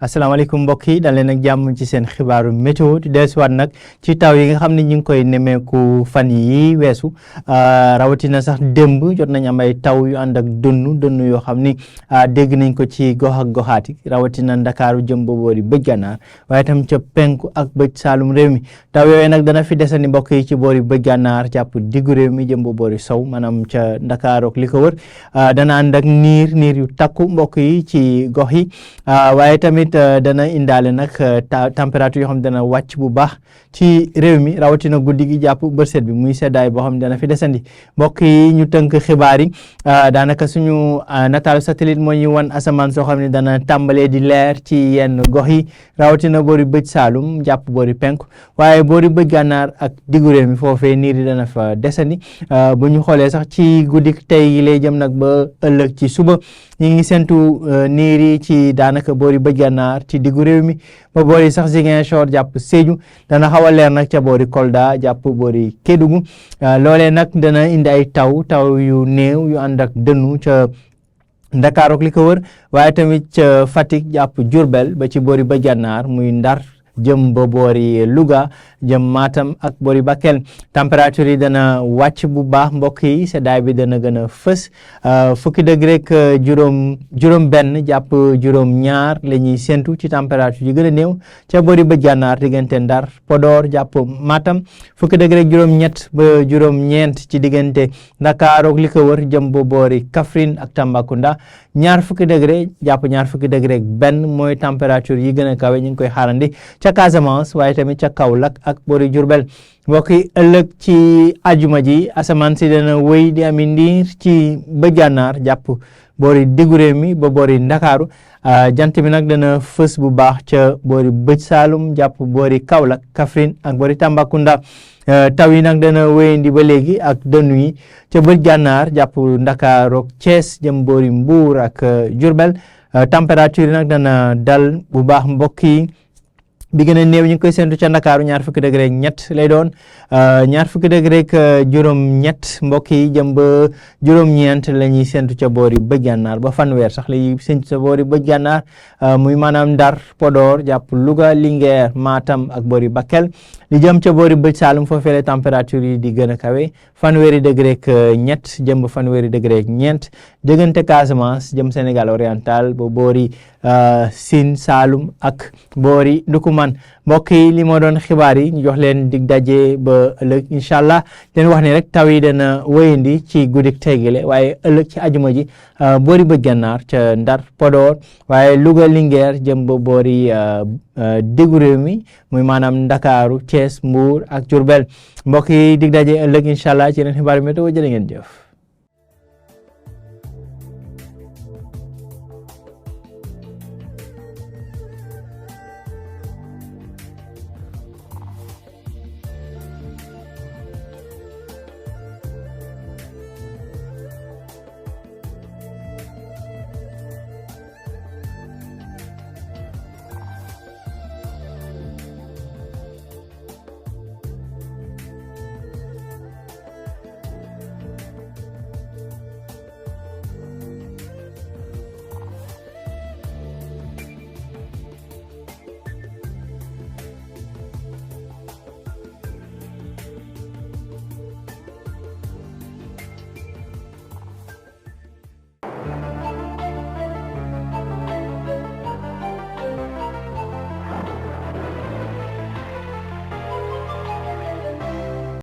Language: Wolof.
asalaamaaleykum mbokk yi dal leen ak jàmm ci seen xibaaru météo di dellusiwaat nag ci taw yi nga xam ne ñu ngi koy nemmeeku fan yi weesu rawatina sax démb jot nañ am ay taw yu ànd ak dënnu yoo xam ni dégg nañ ko ci gox ak goxaat yi rawatina ndakaaru jëm ba boori bëj gànnaar waaye itam ca penku ak bëj saalum réew mi taw yooyu nag dana fi desandi mbokk yi ci boori bëj gànnaar jàpp diggu réew mi jëm ba boori sow maanaam ca ndakaaru ak li ko wër dana ànd ak niir yu takku mbokk yi ci gox yi waaye tamit dana indaale nag température yoo xam dana wàcc bu baax ci réew mi rawatina guddi gi jàpp bërset bi muy seddaay boo xam dana fi desandi mbokk yi ñu tënk xibaar yi daanaka suñu nataalu satellite moo ñuy wan asamaan soo xam ne dana tàmbalee di leer ci yenn gox yi rawatina boori bëj saalum jàpp boori penku waaye boori bëj gànnaar ak diggu réew mi foofee niir yi dana fa desandi bu ñu xoolee sax ci guddi tey yi lay jëm nag ba ëllëg ci suba ñu ngi sentu niir yi ci daanaka boori bëj gànnaar ci diggu réew mi ba boori sax Ziguinchor jàpp Sédhiou dana xaw a leer nag ca boori Kolda jàpp boori Kédougou loolee nag dana indi ay taw yu néew yu ànd ak dënnu ca Ndakaaru ak li ko wër waaye tamit ca Fatick jàpp Diourbel ba ci boori bëj gànnaar muy Ndar jëm ba boori Louga jëm Matam ak boori Bakel température yi dana wàcc bu baax mbokk yi seddaay bi dana gën a fës fukki degré ak juróom benn jàpp juróom ñaar la ñuy séntu ci température yi gën a néew ca boori bëj gànnaar diggante Ndar Podor jàpp Matam fukki degré ak juróom ñett ba juróom ñeent ci diggante Ndakaaru ak li ko wër jëm ba boori Kaffrine ak Tambacounda ñaar fukki degré jàpp ñaar fukki degré ak benn mooy température yi gën a kawe ñu ngi koy xaarandi ca Casamance waaye tamit ca Kaolack ak boori Diourbel mbokk yi ëllëg ci ajuma ji asamaan si dana wéy di ami ndiir ci bëj gànnaar jàpp boori diggu réew mi ba boori Ndakaaru jant bi nag dana fës bu baax ca boori bëj Saalum jàpp boori Kaolack Kaffrine ak boori Tambacounda taw yi nag dana wéyandi ba léegi ak dënnu yi ca bëj gànnaar jàpp Ndakaaru ak Thiès jëm boori Mbuur ak Diourbel température yi nag dana dal bu baax mbokk yi bi gën a néew ñu ngi koy séntu ca Ndakaaru ñaar fukki degré ak ñett lay doon ñaar fukki degré ak juróom ñett mbokk yi jëm ba juróom-ñeent la ñuy séntu ca boori bëj gànnaar ba fanweer sax la ñuy séntu ca boori bëj gànnaar muy maanaam Ndar Podor jàpp Louga Linguère Matam ak boori Bakel li jëm ca boori bëj Saalum foofee la température yi di gën a kawe fanweeri degré ak ñett jëm ba fanweeri degré ak ñeent diggante Casamance jëm Sénégal oriental ba boori Sine Saalum ak boori Ndukuman mbokk yi li moo doon xibaar yi ñu jox leen dig daje ba ëllëg incha allah leen wax ni rek taw yi dana wéyandi ci guddik teygale waaye ëllëg ci ajuma ji boori bëj gànnaar ca Ndar Podor waaye Louga Linguère jëm ba boori diggu réew mi muy maanaam Ndakaaru Thiès Mbuur ak Diourbel mbokk yi dig daje ëllëg incha allah ci yeneen xibaar météo jërë ngeen jëf